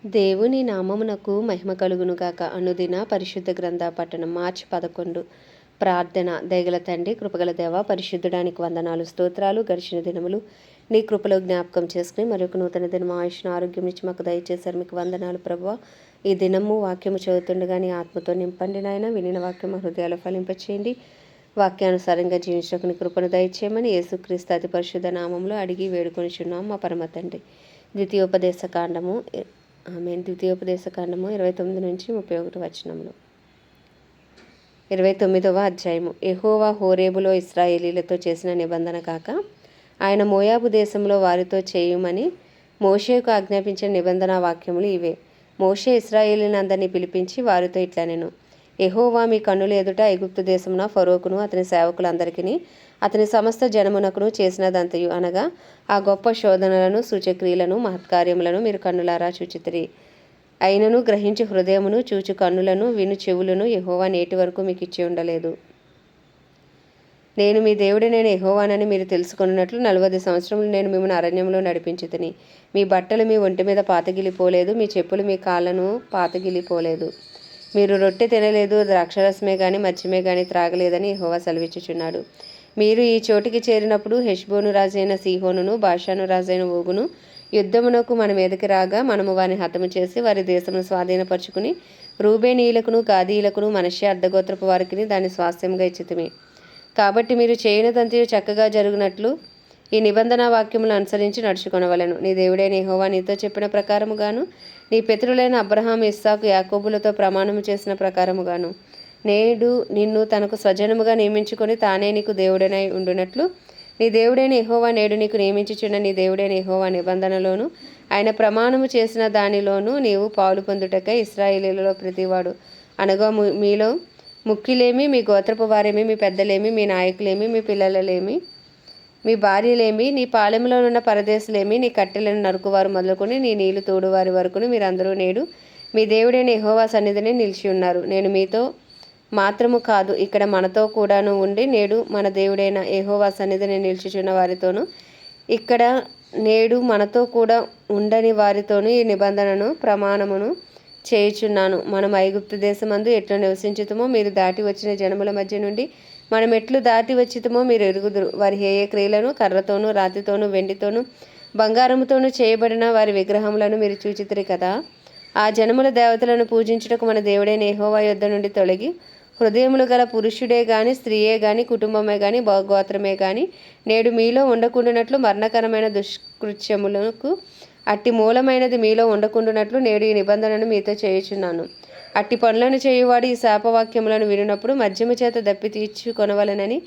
దేవుని నామమునకు మహిమ కలుగునుగాక. అనుదిన పరిశుద్ధ గ్రంథ పట్టణం మార్చి 11. ప్రార్థన. దయగల తండ్రి, కృపగల దేవ, పరిశుద్ధుడానికి వందనాలు, స్తోత్రాలు. గడిచిన దినములు నీ కృపలో జ్ఞాపకం చేసుకుని మరొక నూతన దినం ఆయుష్ను ఆరోగ్యం ఇచ్చి మాకు దయచేశారు. మీకు వందనాలు ప్రభువా. ఈ దినము వాక్యము చదువుతుండగా నీ ఆత్మతో నింపండి నాయన. వినిన వాక్యం హృదయాలు ఫలింపచేయండి. వాక్యానుసారంగా జీవించడానికి నీ కృపను దయచేయమని యేసుక్రీస్తు అతి పరిశుద్ధ నామంలో అడిగి వేడుకొనిచున్నాం మా పరమ తండ్రి. ద్వితీయోపదేశకాండము 29 నుంచి 31 వచనములు. 29వ అధ్యాయము. యెహోవా హోరేబులో ఇశ్రాయేలీలతో చేసిన నిబంధన కాక ఆయన మోయాబు దేశంలో వారితో చేయుమని మోషేకు ఆజ్ఞాపించిన నిబంధన వాక్యములు ఇవే. మోషే ఇశ్రాయేలీలందరినీ పిలిపించి వారితో ఇట్లనెను: యెహోవా మీ కన్నుల ఎదుట ఐగుప్తు దేశమున ఫరోకును అతని సేవకులందరికీ అతని సమస్త జనమునకును చేసినదంతయు అనగా ఆ గొప్ప శోధనలను, సూచక్రియలను, మహత్కార్యములను మీరు కన్నులారా చూచితిరి. అయినను గ్రహించి హృదయమును, చూచు కన్నులను, విను చెవులను యెహోవా నేటి వరకు మీకు ఇచ్చి ఉండలేదు. నేను మీ దేవుడినైన యెహోవానని మీరు తెలుసుకొనున్నట్లు 40 సంవత్సరములు నేను మిమ్మల్ని అరణ్యంలో నడిపించితిని. మీ బట్టలు మీ ఒంటి మీద పాతగిలిపోలేదు, మీ చెప్పులు మీ కాళ్ళను పాతగిలిపోలేదు. మీరు రొట్టె తినలేదు, ద్రాక్షరసమే గాని మద్యమే గాని త్రాగలేదని యెహోవా సెలవిచ్చుచున్నాడు. మీరు ఈ చోటికి చేరినప్పుడు హెష్బోను రాజైన సీహోనును, బాషాను రాజైన ఓగును యుద్ధమునకు మన మీదకి రాగా మనము వారిని హతము చేసి వారి దేశమును స్వాధీనపరుచుకుని రూబేనీయులకును, గాదీయులకును, మనష్షే అర్ధగోత్రపు వారికి దాన్ని స్వాస్థ్యంగా ఇచ్చితిమి. కాబట్టి మీరు చేయనిదంతయు చక్కగా జరుగునట్లు ఈ నిబంధన వాక్యములను అనుసరించి నడుచుకొనవలెను. నీ దేవుడైన యెహోవా నీతో చెప్పిన ప్రకారముగాను, నీ పితరులైన అబ్రహాము, ఇస్సాకు, యాకోబులతో ప్రమాణము చేసిన ప్రకారముగాను నేడు నిన్ను తనకు స్వజనముగా నియమించుకొని తానే నీకు దేవుడనై ఉండునట్లు నీ దేవుడైన యెహోవా నేడు నీకు నియమించుచున్న నీ దేవుడైన యెహోవా నిబంధనలోను ఆయన ప్రమాణము చేసిన దానిలోనూ నీవు పాలు పొందుటకై ఇశ్రాయేలీయులలో ప్రతివాడు అనగా మీలో ముఖ్యులేమి, మీ గోత్రపు వారేమి, మీ పెద్దలేమి, మీ నాయకులేమి, మీ పిల్లలలేమి, మీ భార్యలేమి, నీ పాలెంలోనున్న పరదేశులేమి, నీ కట్టెలను నరుకువారు మొదలుకొని నీ నీళ్లు తోడువారి వరకును మీరందరూ నేడు మీ దేవుడైన యెహోవా సన్నిధిని నిలిచి ఉన్నారు. నేను మీతో మాత్రము కాదు, ఇక్కడ మనతో కూడాను ఉండి నేడు మన దేవుడైన యెహోవా సన్నిధిని నిలిచిచున్న వారితోనూ, ఇక్కడ నేడు మనతో కూడా ఉండని వారితోనూ ఈ నిబంధనను ప్రమాణమును చేయుచున్నాను. మనం ఐగుప్తు దేశమందు ఎట్లు నివసించుతామో మీరు దాటి వచ్చిన జనముల మధ్య నుండి మనం ఎట్లు దాటి వచ్చితమో మీరు ఎరుగుదురు. వారి హేయ క్రియలను, కర్రతోనూ, రాతితోనూ, వెండితోనూ, బంగారముతోనూ చేయబడిన వారి విగ్రహములను మీరు చూచితిరి కదా. ఆ జనముల దేవతలను పూజించుటకు మన దేవుడైన యెహోవా యొద్ద నుండి తొలగి హృదయములు గల పురుషుడే గాని, స్త్రీయే గాని, కుటుంబమే గాని, గోత్రమే గాని నేడు మీలో ఉండకుండానట్లు మరణకరమైన దుష్కృత్యములకు అట్టి మూలమైనది మీలో ఉండకుండానట్లు నేడు ఈ నిబంధనను మీతో చేయుచున్నాను. అట్టి పనులను చేయువాడు ఈ శాపవాక్యములను వినినప్పుడు మద్యము చేత దప్పి తీర్చుకొనవలెనని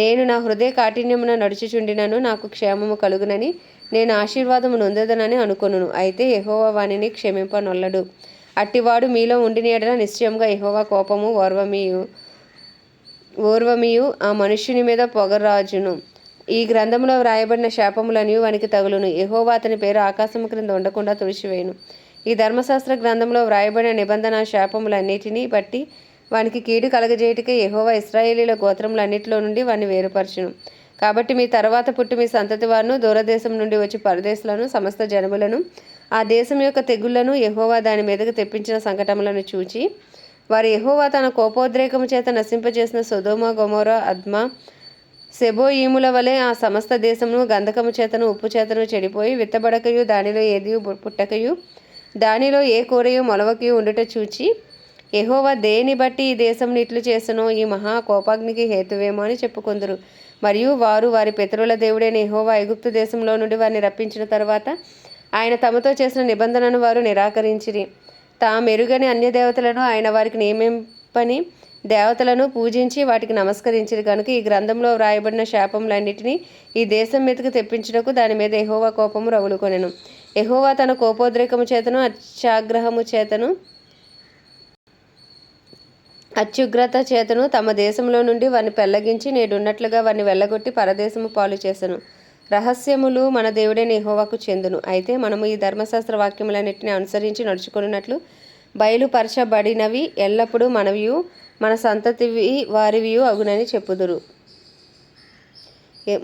నేను నా హృదయ కాఠిన్యమున నడుచుచుండినను నాకు క్షేమము కలుగునని నేను ఆశీర్వాదము నొందెదనని అనుకొనును. అయితే యెహోవా వానిని క్షమింపనొల్లడు. అట్టివాడు మీలో ఉండిన యెడల నిశ్చయముగా యెహోవా కోపము ఓర్వమియు ఆ మనుష్యుని మీద పొగరాజును. ఈ గ్రంథంలో వ్రాయబడిన శాపములనియు వానికి తగులును. యెహోవా అతని పేరు ఆకాశము క్రింద ఉండకుండా తుడిచివేయును. ఈ ధర్మశాస్త్ర గ్రంథంలో వ్రాయబడిన నిబంధన శాపములన్నిటినీ బట్టి వానికి కీడు కలగజేయుటకే యెహోవా ఇశ్రాయేలీల గోత్రములన్నిటిలో నుండి వారిని వేరుపరచును. కాబట్టి మీ తర్వాత పుట్టి మీ సంతతి వారును, దూరదేశం నుండి వచ్చి పరదేశులను, సమస్త జనములను, ఆ దేశం యొక్క తెగుళ్లను, యెహోవా దాని మీదకు తెప్పించిన సంకటములను చూచి వారు తన కోపోద్రేకము చేత నశింపజేసిన సొదొమ, గొమొర్రా, అద్మా, సెబోయీముల వలె ఆ సమస్త దేశమును గంధకము చేతను, ఉప్పు చేతను చెడిపోయి విత్తబడకయు, దానిలో ఏదియు పుట్టకయు, దానిలో ఏ కూరయు మొలవకయు ఉండుట చూచి యెహోవా దేని బట్టి ఈ దేశమును ఇట్లు చేసెనో ఈ మహా కోపాగ్నికి హేతువేమో అని చెప్పుకొందురు. మరియు వారు వారి పితరుల దేవుడైన యెహోవా ఐగుప్తు దేశంలో నుండి వారిని రప్పించిన తరువాత ఆయన తమతో చేసిన నిబంధనను వారు నిరాకరించిరి. తామెరుగని అన్యదేవతలను, ఆయన వారికి నియమింపని దేవతలను పూజించి వాటికి నమస్కరించిరి కనుక ఈ గ్రంథంలో వ్రాయబడిన శాపములన్నిటినీ ఈ దేశం మీదకు తెప్పించుటకు దాని మీద యెహోవా కోపము రగులుకొనెను. యెహోవా తన కోపోద్రేకము చేతను, అత్యాగ్రహము చేతను, అత్యుగ్రత చేతను తమ దేశంలో నుండి వారిని పెళ్లగించి నేడున్నట్లుగా వారిని వెళ్ళగొట్టి పరదేశము పాలు చేసెను. రహస్యములు మన దేవుడైన యెహోవాకు చెందును. అయితే మనము ఈ ధర్మశాస్త్ర వాక్యములన్నిటిని అనుసరించి నడుచుకున్నట్లు బయలుపరచబడినవి ఎల్లప్పుడూ మనవియు మన సంతతి వారివియు అగునని చెప్పుదురు.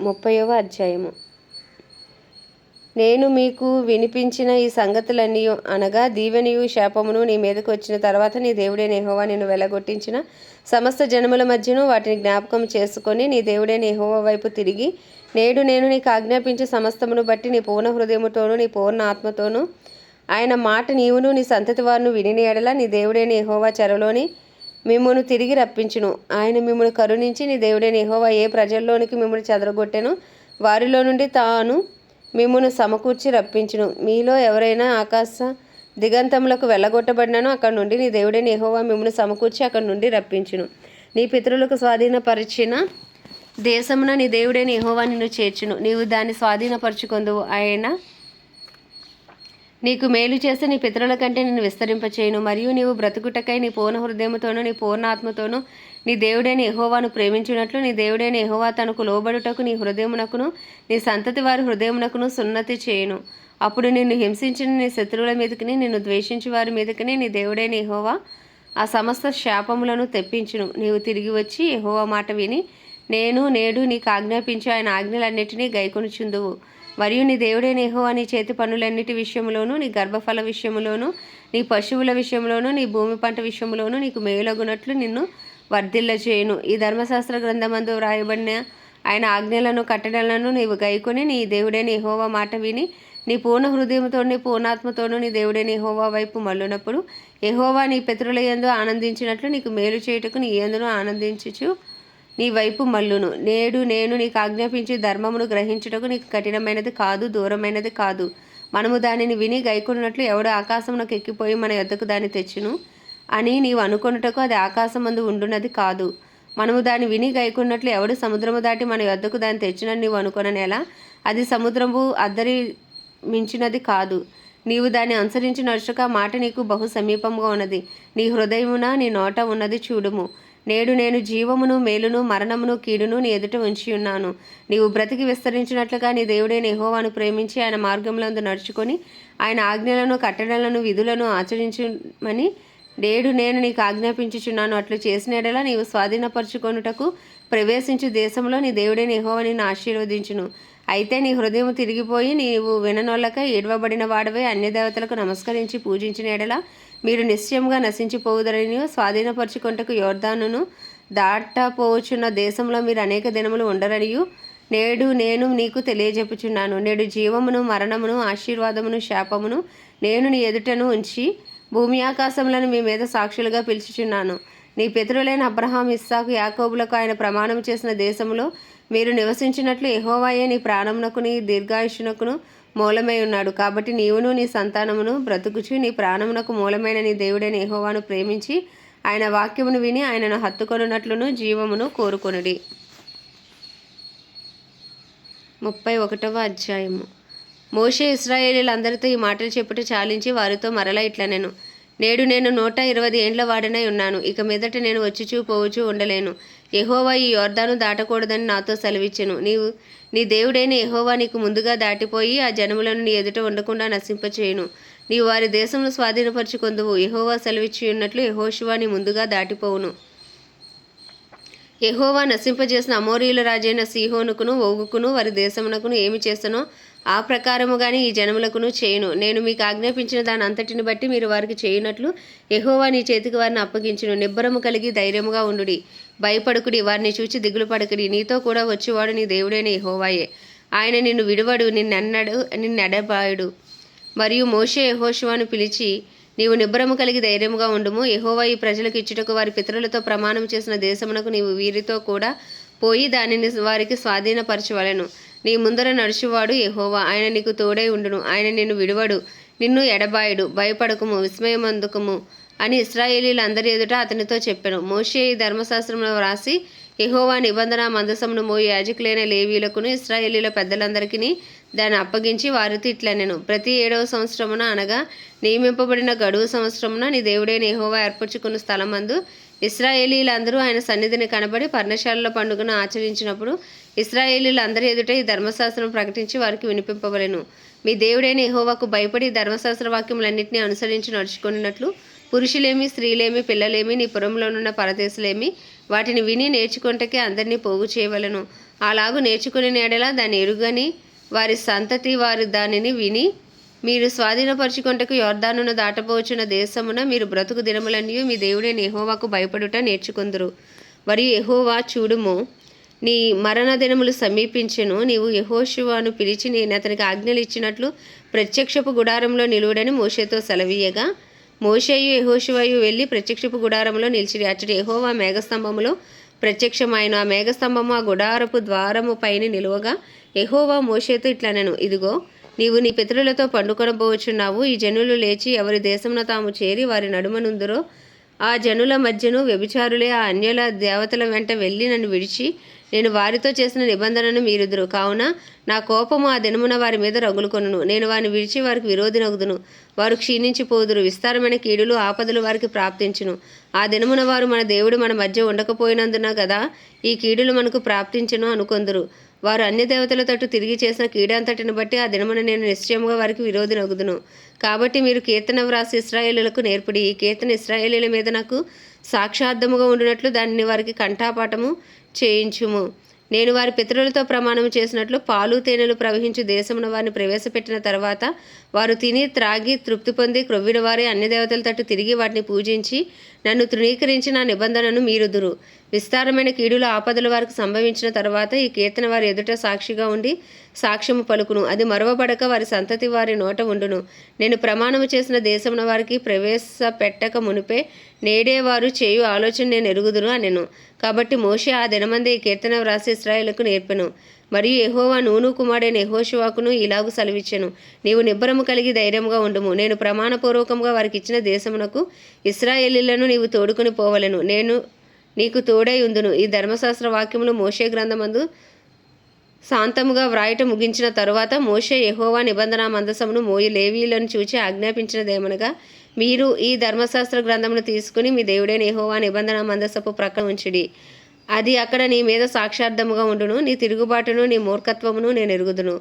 30వ అధ్యాయము. నేను మీకు వినిపించిన ఈ సంగతులన్నీ అనగా దీవెనియు శాపమును నీ మీదకు వచ్చిన తర్వాత నీ దేవుడైన యెహోవా నిన్ను వెళ్ళగొట్టించిన సమస్త జనముల మధ్యను వాటిని జ్ఞాపకం చేసుకొని నీ దేవుడైన యెహోవా వైపు తిరిగి నేడు నేను నీకు ఆజ్ఞాపించే సమస్తమును బట్టి నీ పూర్ణ హృదయముతోనూ నీ పూర్ణ ఆత్మతోనూ ఆయన మాట నీవును నీ సంతతి వారును విని ఎడల నీ దేవుడైన యెహోవా చెరలోని మిమ్మును తిరిగి రప్పించును. ఆయన మిమ్మును కరుణించి నీ దేవుడైన యెహోవా ఏ ప్రజల్లోనికి మిమ్మును చెదరగొట్టెనో వారిలో నుండి తాను మిమ్మును సమకూర్చి రప్పించును. మీలో ఎవరైనా ఆకాశ దిగంతములకు వెళ్ళగొట్టబడినానో అక్కడి నుండి నీ దేవుడైన యెహోవా మిమ్మును సమకూర్చి అక్కడి నుండి రప్పించును. నీ పితరులకు స్వాధీనపరిచిన దేశమున నీ దేవుడైన యెహోవా నిన్ను చేర్చును. నీవు దాన్ని స్వాధీనపరచుకొందువు. ఆయన నీకు మేలు చేస్తే నీ పితరుల కంటే నిన్ను విస్తరింపచేయును. మరియు నీవు బ్రతుకుటకై నీ పూర్ణ హృదయముతోనూ నీ పూర్ణ ఆత్మతోనూ నీ దేవుడైన యెహోవాను ప్రేమించినట్లు నీ దేవుడైన యెహోవా తనకు లోబడుటకు నీ హృదయమునకును నీ సంతతి వారి హృదయమునకును సున్నతి చేయును. అప్పుడు నిన్ను హింసించిన నీ శత్రువుల మీదకిని నిన్ను ద్వేషించి వారి మీదకిని నీ దేవుడైన యెహోవా ఆ సమస్త శాపములను తెప్పించును. నీవు తిరిగి వచ్చి యెహోవా మాట విని నేడు నీకు ఆజ్ఞాపించి ఆయన ఆజ్ఞలన్నిటినీ గైకొనుచుందువు. మరియు నీ దేవుడైన యెహోవా నీ చేతి పనులన్నిటి విషయములోను నీ గర్భఫల విషయములోను నీ పశువుల విషయములోను నీ భూమి పంట విషయములోను నీకు మేలగునట్లు నిన్ను వర్ధిల్లచేయును. ఈ ధర్మశాస్త్ర గ్రంథమందు వ్రాయబడిన ఆయన ఆజ్ఞలను కట్టడలను నీవు గైకొని నీ దేవుడైన యెహోవా మాట విని నీ పూర్ణ హృదయంతోను నీ పూర్ణాత్మతోను నీ దేవుడైన యెహోవా వైపు మళ్ళునప్పుడు యెహోవా నీ పితరుల యందు ఆనందించినట్లు నీకు మేలు చేయుటకు నీ యందును ఆనందించుచు నీ వైపు మల్లును. నేడు నేను నీకు ఆజ్ఞాపించి ధర్మమును గ్రహించుటకు నీకు కఠినమైనది కాదు, దూరమైనది కాదు. మనము దానిని విని గైకొనున్నట్లు ఎవడు ఆకాశమునకు ఎక్కిపోయి మన యొద్దకు దాన్ని తెచ్చును అని నీవు అనుకొనుటకు అది ఆకాశమందు ఉండున్నది కాదు. మనము దాన్ని విని గైకొన్నట్లు ఎవడు సముద్రము దాటి మన యొద్దకు దాన్ని తెచ్చునని నీవు అనుకొననేలా అది సముద్రము అద్దరి మించినది కాదు. నీవు దాన్ని అనుసరించి నడుచుక మాట నీకు బహు సమీపంగా ఉన్నది, నీ హృదయమున నీ నోట ఉన్నది చూడుము. నేడు నేను జీవమును మేలును మరణమును కీడును నీ ఎదుట ఉంచి ఉన్నాను. నీవు బ్రతికి విస్తరించినట్లుగా నీ దేవుడైన యెహోవాను ప్రేమించి ఆయన మార్గములందు నడుచుకొని ఆయన ఆజ్ఞలను కట్టడలను విధులను ఆచరించమని నేడు నేను నీకు ఆజ్ఞాపించుచున్నాను. అట్లు చేసిన యెడల నీవు స్వాధీనపరచుకొనుటకు ప్రవేశించు దేశంలో నీ దేవుడైన యెహోవా నిన్ను ఆశీర్వదించును. అయితే నీ హృదయం తిరిగిపోయి నీవు విననొల్లక ఏడవబడిన వాడవే అన్యదేవతలకు నమస్కరించి పూజించిన యెడల మీరు నిశ్చయముగా నశించిపోవుదరని స్వాధీనపరచుకొనుటకు యోర్దానును దాటపోవచ్చున్న దేశంలో మీరు అనేక దినములు ఉండరనియు నేడు నేను నీకు తెలియజెప్పుచున్నాను. నేడు జీవమును మరణమును ఆశీర్వాదమును శాపమును నేను నీ ఎదుటను ఉంచి భూమి ఆకాశములను మీ మీద సాక్షులుగా పిలుచుచున్నాను. నీ పితరులైన అబ్రహాం ఇస్సాకు యాకోబులకు ఆయన ప్రమాణం చేసిన దేశంలో మీరు నివసించినట్లు యెహోవాయే నీ ప్రాణమునకు నీ దీర్ఘాయుషునకును మూలమై ఉన్నాడు. కాబట్టి నీవును నీ సంతానమును బ్రతుకుచు నీ ప్రాణమునకు మూలమైన నీ దేవుడైన యెహోవాను ప్రేమించి ఆయన వాక్యమును విని ఆయనను హత్తుకొనున్నట్లును జీవమును కోరుకొనుడి. 31వ అధ్యాయము. మోషే ఇశ్రాయేలీయులందరితో ఈ మాటలు చెప్పుట చాలించి వారితో మరలా ఇట్లనెను, నేడు నేను 120 ఏండ్ల వాడనై ఉన్నాను. ఇక మీదట నేను వచ్చుచూ పోవుచూ ఉండలేను. యెహోవా ఈ యోర్దాను దాటకూడదని నాతో సెలవిచ్చెను. నీవు నీ దేవుడైన యెహోవా నీకు ముందుగా దాటిపోయి ఆ జనములను నీ ఎదుట ఉండకుండా నశింపచేయును. నీవు వారి దేశమును స్వాధీనపరచుకొందువు. యెహోవా సెలవిచ్చి ఉన్నట్లు యెహోషువ నీ ముందుగా దాటిపోవును. యెహోవా నశింపజేసిన అమోరీయుల రాజైన సీహోనుకును ఓగుకును వారి దేశమునకును ఏమి చేస్తానో ఆ ప్రకారముగానే ఈ జనములకును చేయును. నేను మీకు ఆజ్ఞాపించిన దాని అంతటిని బట్టి మీరు వారికి చేయునట్లు యెహోవా నీ చేతికి వారిని అప్పగించును. నిబ్బరము కలిగి ధైర్యముగా ఉండుడి, భయపడుకుడి, వారిని చూచి దిగులు పడకుడి. నీతో కూడా వచ్చేవాడు నీ దేవుడైన యెహోవాయే. ఆయన నిన్ను విడువడు, నిన్నెడబాయుడు. మరియు మోషే యెహోషువను పిలిచి, నీవు నిబ్బరము కలిగి ధైర్యముగా ఉండుము. యెహోవా ఈ ప్రజలకు ఇచ్చుటకు వారి పితరులతో ప్రమాణం చేసిన దేశమునకు నీవు వీరితో కూడా పోయి దానిని వారికి స్వాధీనపరచవలెను. నీ ముందర నడుచువాడు యెహోవా, ఆయన నీకు తోడై ఉండును. ఆయన నిన్ను విడువడు, నిన్ను ఎడబాయుడు. భయపడకుము, విస్మయమందుకుము అని ఇశ్రాయేలీయులందరి ఎదుట అతనితో చెప్పెను. మోషే ఈ ధర్మశాస్త్రంలో వ్రాసి యెహోవా నిబంధన మందసమును మోయి యాజకులైన లేవీయులకును ఇశ్రాయేలీయుల పెద్దలందరికీ దాన్ని అప్పగించి వారితో ఇట్లనెను, ప్రతి 7వ సంవత్సరమున అనగా నియమింపబడిన గడువు సంవత్సరమున నీ దేవుడైన యెహోవా ఏర్పరచుకున్న స్థలమందు ఇశ్రాయేలీయులందరూ ఆయన సన్నిధిని కనబడి పర్ణశాలల పండుగను ఆచరించినప్పుడు ఇశ్రాయేలీయులందరి ఎదుట ఈ ధర్మశాస్త్రం ప్రకటించి వారికి వినిపింపబడెను. మీ దేవుడైన యెహోవాకు భయపడి ధర్మశాస్త్ర వాక్యములన్నింటినీ అనుసరించి నడుచుకున్నట్లు పురుషులేమి స్త్రీలేమి పిల్లలేమి నీ పురంలోనున్న పరదేశులేమి వాటిని విని నేర్చుకుంటకే అందరినీ పోగు చేయవలను. అలాగూ నేర్చుకుని ఎడల దాన్ని ఎరుగని వారి సంతతి వారు దానిని విని మీరు స్వాధీనపరచుకొనుటకు యొర్దానును దాటబోచున్న దేశమున మీరు బ్రతుకు దినములన్నీ మీ దేవుడైన యెహోవాకు భయపడుట నేర్చుకొందురు. మరియు యెహోవా చూడుము, నీ మరణ దినములు సమీపించెను. నీవు యెహోషువను పిలిచి నేను అతనికి ఆజ్ఞలు ఇచ్చినట్లు ప్రత్యక్షపు గుడారంలో నిలువుడని మోషేతో సెలవీయగా, మోషేయు యెహోషువయు వెళ్ళి ప్రత్యక్షపు గుడారంలో నిలిచిరి. అచ్చటి యెహోవా మేఘస్తంభములో ప్రత్యక్షమైన. ఆ మేఘస్తంభము ఆ గుడారపు ద్వారము పైన నిలువగా యెహోవా మోషేతో ఇట్లనెను, ఇదిగో, నీవు నీ పితరులతో పండుకొనబోచున్నావు. ఈ జనులు లేచి ఎవరి దేశమున తాము చేరి వారి నడుమనుందురో ఆ జనుల మధ్యను వ్యభిచారులే ఆ అన్యుల దేవతల వెంట వెళ్ళి నన్ను విడిచి నేను వారితో చేసిన నిబంధనను మీరుదురు. కావున నా కోపము ఆ దినమున వారి మీద రగులుకొనును. నేను వారిని విడిచి వారికి విరోధినగుదును. వారు క్షీణించిపోదురు. విస్తారమైన కీడులు ఆపదలు వారికి ప్రాప్తించును. ఆ దినమున వారు మన దేవుడు మన మధ్య ఉండకపోయినందున కదా ఈ కీడులు మనకు ప్రాప్తించును అనుకొందురు. వారు అన్య దేవతల తట్టు తిరిగి చేసిన కీడంతటిని బట్టి ఆ దినమున నేను నిశ్చయముగా వారికి విరోధినగుదును. కాబట్టి మీరు కీర్తన వ్రాసి ఇశ్రాయేలులకు నేర్పుడి. ఈ కీర్తన ఇశ్రాయేలీల మీద నాకు సాక్షార్థముగా ఉండినట్లు దానిని వారికి కంఠాపాఠము చేయించుము. నేను వారి పితరులతో ప్రమాణం చేసినట్లు పాలు తేనెలు ప్రవహించు దేశమున వారిని ప్రవేశపెట్టిన తర్వాత వారు తిని త్రాగి తృప్తి పొంది క్రొవ్విన వారి అన్ని దేవతల తట్టు తిరిగి వాటిని పూజించి నన్ను తృణీకరించి నా నిబంధనను మీరుదురు. విస్తారమైన కీడుల ఆపదలు వారికి సంభవించిన తర్వాత ఈ కీర్తన వారి ఎదుట సాక్షిగా ఉండి సాక్ష్యము పలుకును. అది మరవబడక వారి సంతతి వారి నోట ఉండును. నేను ప్రమాణము చేసిన దేశమున వారికి ప్రవేశపెట్టక మునిపే నేడే వారు చేయు ఆలోచన నేను ఎరుగుదును అనెను. కాబట్టి మోషే ఆ దినమందే ఈ కీర్తన వ్రాసి ఇశ్రాయేలుకు నేర్పెను. మరియు యెహోవా నూను కుమారుడైన యెహోషువకును ఇలాగు సెలవిచ్చెను, నీవు నిబ్బరము కలిగి ధైర్యముగా ఉండుము. నేను ప్రమాణపూర్వకంగా వారికి ఇచ్చిన దేశమునకు ఇశ్రాయేలీలను నీవు తోడుకొని పోవలెను. నేను నీకు తోడై ఉందును. ఈ ధర్మశాస్త్ర వాక్యములు మోషే గ్రంథమందు శాంతముగా వ్రాయట ముగించిన తరువాత మోషే యెహోవా నిబంధన మందసమును మోయి లేవీయులను చూచి ఆజ్ఞాపించినదేమనగా, మీరు ఈ ధర్మశాస్త్ర గ్రంథమును తీసుకుని మీ దేవుడైన యెహోవా నిబంధన మందసపు ప్రక్కన ఉంచుడి. అది అక్కడ నీ మీద సాక్షార్థముగా ఉండును. నీ తిరుగుబాటును నీ మూర్ఖత్వమును నేను ఎరుగుదును.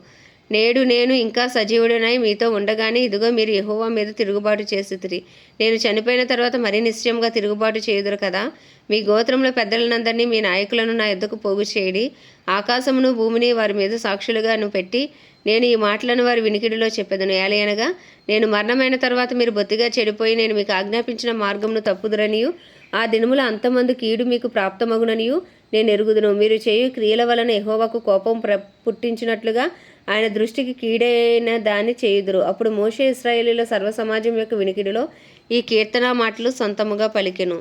నేడు నేను ఇంకా సజీవుడనై మీతో ఉండగానే ఇదిగో మీరు యెహోవా మీద తిరుగుబాటు చేసితిరి. నేను చనిపోయిన తర్వాత మరీ నిశ్చయముగా తిరుగుబాటు చేయుదురు కదా. మీ గోత్రంలో పెద్దలనందరినీ మీ నాయకులను నా యొద్దకు పోగు చేయడి. ఆకాశమును భూమిని వారి మీద సాక్షులుగాను పెట్టి నేను ఈ మాటలను వారి వినికిడిలో చెప్పెదను. ఏలయనగా నేను మరణమైన తర్వాత మీరు బొత్తిగా చెడిపోయి నేను మీకు ఆజ్ఞాపించిన మార్గమును తప్పుదురనియు ఆ దినముల అంతమందు కీడు మీకు ప్రాప్తమగుననియు నేను ఎరుగుదును. మీరు చేయు క్రియల వలన యెహోవాకు కోపం పుట్టించినట్లుగా ఆయన దృష్టికి కీడైన దాన్ని చేయుదురు. అప్పుడు మోషే ఇశ్రాయేలీయుల సర్వసమాజం యొక్క వినికిడిలో ఈ కీర్తన మాటలు సొంతముగా పలికెను.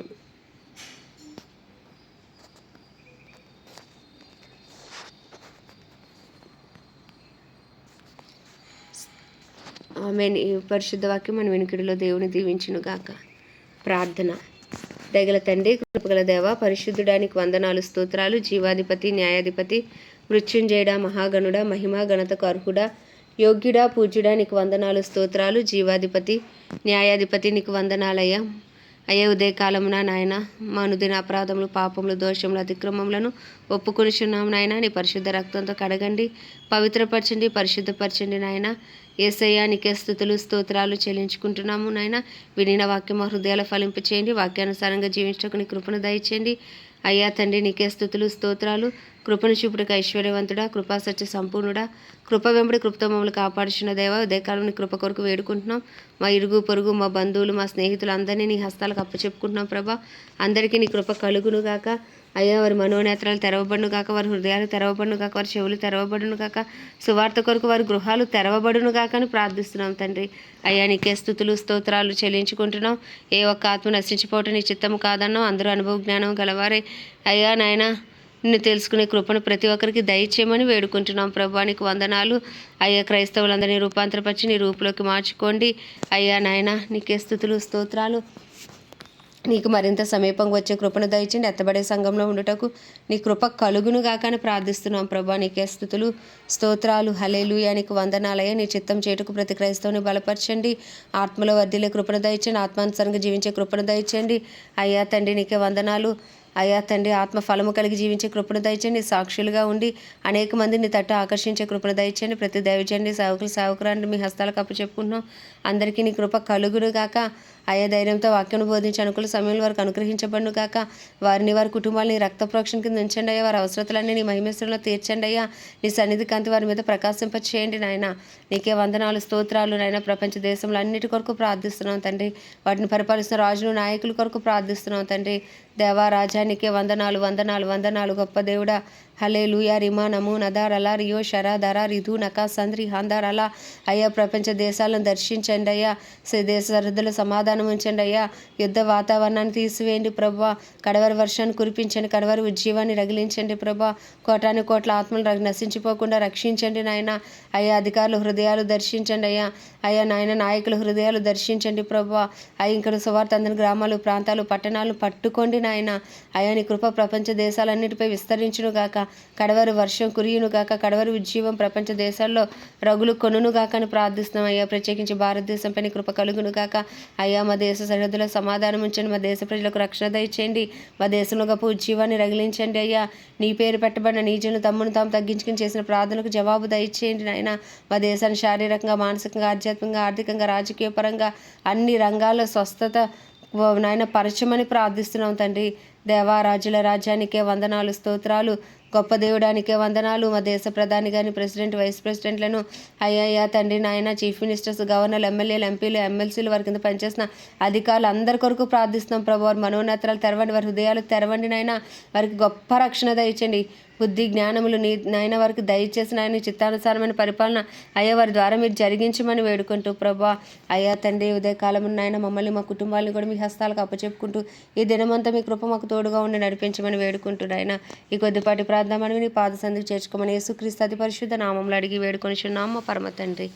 ఆమేన్. ఈ పరిశుద్ధ వాక్యం మన వినికిడిలో దేవుని దీవించునుగాక. ప్రార్థన. దయగల తండ్రి, కృపగల దేవ, పరిశుద్ధుడానికి వందనాలు, స్తోత్రాలు. జీవాధిపతి, న్యాయాధిపతి, మృత్యుంజయుడా, మహాగణుడా, మహిమా ఘనతకు అర్హుడా, యోగ్యుడా, పూజ్యుడా, నీకు వందనాలు, స్తోత్రాలు. జీవాధిపతి, న్యాయాధిపతి, నీకు వందనాలయ్యా. అయ్యే ఉదయకాలమున నాయన మా అనుదిన అపరాధములు, పాపములు, దోషములు, అతిక్రమములను ఒప్పుకొనిచున్నాము నాయన. నీ పరిశుద్ధ రక్తంతో కడగండి, పవిత్రపరచండి, పరిశుద్ధపరచండి నాయన. యేసయ్యా నీకే స్తుతులు, స్తోత్రాలు చెల్లించుకుంటున్నాము నాయన. వినిన వాక్యం మా హృదయాల ఫలింపు చేయండి. వాక్యానుసారంగా జీవించడానికి నీ కృపను దయచేయండి. అయ్యా తండ్రి, నీకే స్తుతులు, స్తోత్రాలు. కృపను చూపుటకు ఐశ్వర్యవంతుడా, కృపా సత్య సంపూర్ణుడా, కృప వెంబడి కృపతో మమ్మల్ని కాపాడుచున్న దేవా, ఉదయకాలం నీ కృప కొరకు వేడుకుంటున్నాం. మా ఇరుగు పొరుగు, మా బంధువులు, మా స్నేహితులు అందరినీ నీ హస్తాలకు అప్పచెప్పుకుంటున్నాం ప్రభా. అందరికీ నీ కృప కలుగును గాక. అయ్యా, వారి మనోనేత్రాలు తెరవబడును గాక, వారి హృదయాలు తెరవబడును గాక, వారి చెవులు తెరవబడును గాక, సువార్త కొరకు వారి గృహాలు తెరవబడును గాక అని ప్రార్థిస్తున్నాం తండ్రి. అయ్యా నీకే స్తుతులు, స్తోత్రాలు చెల్లించుకుంటున్నాం. ఏ ఒక్క ఆత్మ నశించిపోవటం నీ చిత్తము కాదన్నాం. అందరూ అనుభవ జ్ఞానం గలవారే. అయ్యా నాయన, నిన్ను తెలుసుకునే కృపను ప్రతి ఒక్కరికి దయచేయమని వేడుకుంటున్నాం ప్రభా. నీకు వందనాలు. అయ్యా, క్రైస్తవులందరినీ రూపాంతరపరిచి నీ రూపులోకి మార్చుకోండి. అయ్యా నాయన, నీకే స్తుతులు, స్తోత్రాలు. నీకు మరింత సమీపంగా వచ్చే కృపను దయచేయండి. ఎత్తబడే సంఘంలో ఉండుటకు నీ కృప కలుగును గాక అని ప్రార్థిస్తున్నాం ప్రభా. నీకే స్తుతులు, స్తోత్రాలు. హల్లెలూయా. నీకు వందనాలయ్యా. నీ చిత్తం చేటుకు ప్రతి క్రైస్తవుని బలపరచండి. ఆత్మలో వర్ధిల్లే కృపను దయచేయండి. ఆత్మానుసారంగా జీవించే కృపను దయచేయండి. అయ్యా తండ్రి, నీకే వందనాలు. అయ్యా తండ్రి ఆత్మ ఫలము కలిగి జీవించే కృపను దయచేయండి. సాక్షులుగా ఉండి అనేక మందిని తట్టు ఆకర్షించే కృపను దయచేయండి. ప్రతి దైవజనుడి సేవకురాన్ని మీ హస్తాలకు అప్పచెప్పుకుంటున్నాం. అందరికీ నీ కృప కలుగును గాక. అయ్యా ధైర్యంతో వాక్యం బోధించి అనుకూల సమయంలో వారికి అనుగ్రహించబడును గాక. వారిని వారి కుటుంబాలని రక్త ప్రోక్షణ కింద ఉంచండి అయ్యా. వారి అవసరతలన్నీ నీ మహిమేశ్వరంలో తీర్చండి అయ్యా. నీ సన్నిధి కాంతి వారి మీద ప్రకాశింపచేయండి నాయన. నీకే వందనాలు స్తోత్రాలు నాయన. ప్రపంచ దేశంలో అన్నిటి కొరకు ప్రార్థిస్తున్నాం తండ్రి. వాటిని పరిపాలిస్తున్న రాజులు నాయకుల కొరకు ప్రార్థిస్తున్నాం తండ్రి. దేవా రాజానికే వందనాలు వందనాలు వందనాలు. గొప్ప దేవుడా హల్లెలూయా. రిమా నమో నదార్ అలా రియో షరా దరా రిధు నకా సంద్రి హాందార్ అలా. అయ్యా ప్రపంచ దేశాలను దర్శించండి అయ్యా. దేశ సరిహద్దుల సమాధానం ఉంచండి అయ్యా. యుద్ధ వాతావరణాన్ని తీసివేయండి ప్రభా. కడవరి వర్షాన్ని కురిపించండి. కడవరి ఉజ్జీవాన్ని రగిలించండి ప్రభా. కోటాను కోట్ల ఆత్మలు నశించిపోకుండా రక్షించండి నాయన. అయ్యా అధికారుల హృదయాలు దర్శించండి అయ్యా. అయ్యా నాయన నాయకుల హృదయాలు దర్శించండి ప్రభా. అయ్యా ఇక్కడ సువార్త అందని గ్రామాలు ప్రాంతాలు పట్టణాలు పట్టుకోండి నాయన. అయ్యా నీ కృప ప్రపంచ దేశాలన్నిటిపై విస్తరించును గాక. కడవరి వర్షం కురియును గాక. కడవరి ఉజ్జీవం ప్రపంచ దేశాల్లో రగులు కొనును గాక అని ప్రార్థిస్తున్నాం అయ్యా. ప్రత్యేకించి భారతదేశంపై నీ కృప కలుగును గాక. అయ్యా మా దేశ సరిహద్దులో సమాధానం ఉంచండి. మా దేశ ప్రజలకు రక్షణ దయచేయండి. మా దేశంలో గొప్ప ఉజ్జీవాన్ని రగిలించండి అయ్యా. నీ పేరు పెట్టబడిన నీజును తమ్మును తాము తగ్గించుకుని చేసిన ప్రార్థనలకు జవాబు దయచేయండి నాయన. మా దేశాన్ని శారీరకంగా మానసికంగా ఆధ్యాత్మికంగా ఆర్థికంగా రాజకీయ పరంగా అన్ని రంగాల్లో స్వస్థత నాయన పరచమని ప్రార్థిస్తున్నాం తండ్రి. దేవా రాజుల రాజ్యానికే వందనాలు స్తోత్రాలు. గొప్ప దేవుడానికే వందనాలు. మా దేశ ప్రధాని కానీ ప్రెసిడెంట్ వైస్ ప్రెసిడెంట్లను అయ్యా తండ్రి నాయన చీఫ్ మినిస్టర్స్ గవర్నర్లు ఎమ్మెల్యేలు ఎంపీలు ఎమ్మెల్సీలు వారి కింద పనిచేసిన అధికారులు అందరి కొరకు ప్రార్థిస్తున్నాం ప్రభు. వారి మనోనేత్రాలు తెరవండి. వారి హృదయాలు తెరవండి నాయన. వారికి గొప్ప రక్షణ దయచండి. బుద్ధి జ్ఞానములు నీ నాయన వారికి దయచేసి నాయన చిత్తానుసారమైన పరిపాలన అయ్యా వారి ద్వారా మీరు జరిగించమని వేడుకుంటూ ప్రభా. అయ్యా తండ్రి ఉదయకాలం నాయన మమ్మల్ని మా కుటుంబాలను కూడా మీ హస్తాలకు అప్పచెప్పుకుంటూ ఈ దినమంతా మీ కృప మాకు తోడుగా ఉండి నడిపించమని వేడుకుంటూ నాయన ఈ కొద్దిపాటి ప్రార్థన మనవి నీ పాద సంధికి చేర్చుకోమని యేసుక్రీస్తు అతి పరిశుద్ధ నామంలో అడిగి వేడుకొనిచున్నాము మా పరమ తండ్రి.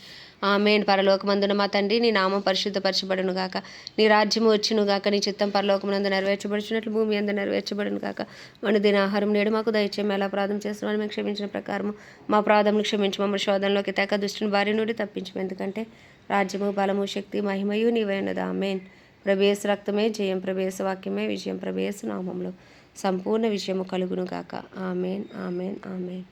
ఆమేన్. పరలోకమందున మా తండ్రి నీ నామం పరిశుద్ధపరచబడును గాక. నీ రాజ్యము వచ్చును గాక. నీ చిత్తం పరలోకమునందు నెరవేర్చబడుచున్నట్లు భూమి అందు నెరవేర్చబడును గాక. మన దిన ఆహారం నేడు మాకు దయచేయం. ఎలా అపరాధం చేస్తున్నామని మేము క్షమించిన ప్రకారము మా అపరాధములు క్షమించి మమ్మల్ని శోధనలోకి తేక దుష్టుని బారి నుండి తప్పించము. ఎందుకంటే రాజ్యము బలము శక్తి మహిమయు నీవే ఉన్నది. ఆమేన్. ప్రభు యేసు రక్తమే జయం. ప్రభు యేసు వాక్యమే విజయం. ప్రభు యేసు నామములో సంపూర్ణ విజయము కలుగును గాక. ఆమేన్ ఆమేన్ ఆమేన్.